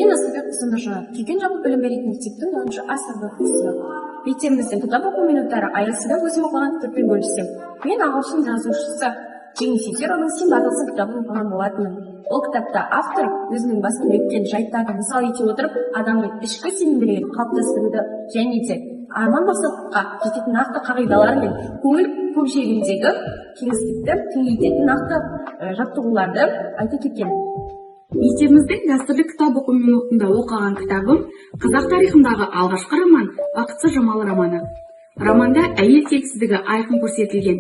Мен Асылбек Құсымжан, келген жалпы білім беретін мектептің 10-шы А сынып оқушысы. Мектебіміздің кітап оқу минуттары аясында өзім оқыған кітаппен бөліссем. Мен ағылшын жазушысы Джейн Сидероның Симба атты кітабын оқыған болатынмын. Ол кітапта автор өзінің басынан өткен жайттарды мысал ете отырып, адамның ішкі сенімділігін қалыптастыруды және де арман мақсатқа жететін нақты қағидалар мен көңіл көкжиегіндегі кеңістікті кеңейтетін нақты жаттығуларды айта кеткен. Мектебіміздің дәстүрлі кітап оқу минутында оқыған кітабым қазақ тарихындағы алғашқы роман «Бақытсыз Жамал» романы. Романда әйел тексіздігі айқын көрсетілген.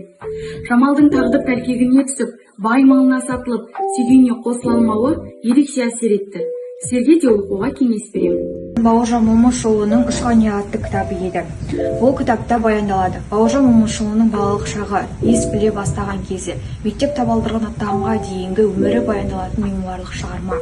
Жамалдың тағдыр тәлкегіне түсіп, бай малына сатылып, сүйгеніне қосыла алмауы ерекше әсер етті. Сізге де оқуға кеңес беремін. Бауыржан Момышұлының «Ұшқания» атты кітабы еді. Ол кітапта баяндалады. Бауыржан Момышұлының балалық шағы, ес біле бастаған кезі, мектеп табалдырығын аттағанға дейінгі өмірі баяндалатын мемуарлық шығарма.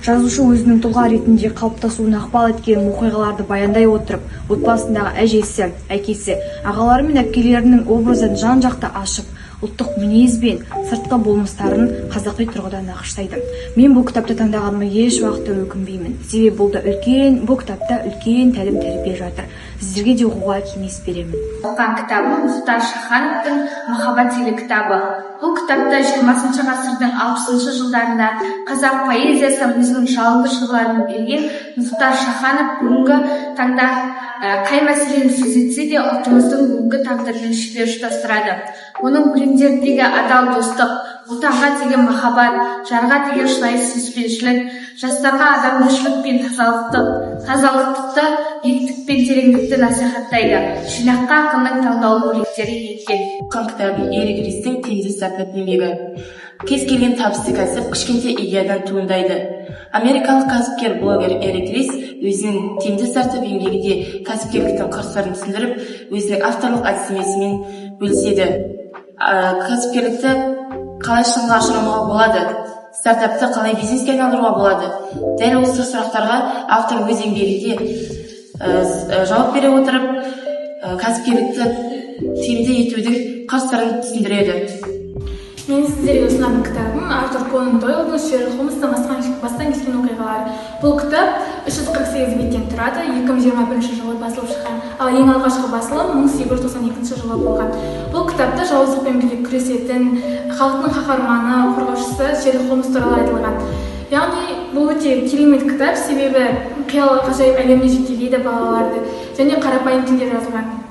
Жазушы өзінің тұлға ретінде қалыптасуына ықпал еткен оқиғаларды баяндай отырып, отбасындағы әжесі, әкесі, ағалары мен әпкелерінің образын жан-жақты ашып, ұлттық мінез бен сыртқы болмыстарын қазақи тұрғыдан нақыштайды. Мен бұл кітапты таңдағаныма еш уақытта өкінбеймін. Себебі бұл кітапта үлкен тәлім тәрбие жатыр. Сіздерге де оқуға кеңес беремін. Оқыған кітабым Мұхтар Шахановтың «Махаббат» кітабы. Бұл кітапта 20 ғасырдың 60 жылдарында қазақ поэзиясы өзінің жалынды жырларын берген Мұхтар Шаханов бүгінгі таңда қай мәселені сөз етсе де ұлтымыздың бүгінгі тағдырымен шебер ұштастырады. Оның өлеңдеріндегі адал достық, отанға деген махаббат, жарға деген шынайы сүйіспеншілік, жастарға адамгершілік пен тазалықты, биіктік пен тереңдікті насихаттайды. Жинаққа ақынның таңдаулы өлеңдері еткен. Оқыған кітабы Эрик Ристің теңдессіз атты еңбегі. Кез келген табысты кәсіп кішкентай идеядан туындайды. Америкалық кәсіпкер блогер Эрик Рис өзінің теңдессіз атты еңбегінде кәсіпкерліктің қыр-сырын түсіндіріп, өзінің авторлық әдістемесімен бөліседі. Кәсіпкерлікті қалай шыңға ашырамауға болады, стартапты қалай бизнеске айналдыруға болады. Дәл осы сұрақтарға автор өз еңбегінде жауап бере отырып, кәсіпкерлікті тиімді етудің қыр-сырын түсіндіреді. Мен сіздерге ұсынатын кітабым Артур Конан Дойлдың Шерлок Холмстың бастан кешкен оқиғалары. Бұл кітап 348 беттен тұрады, 2021 жылы басылып шыққан, ал ең алғашқы басылым 1892 жылы болған. Бұл кітапта жауыздықпен бірге күресетін халықтың қаһарманы, қорғаушысы Шерлок Холмс туралы айтылған. Яғни бұл өте керемет кітап, себебі қиял ғажайып әлеміне жетелейді балаларды және қарапайым тілде жазылған.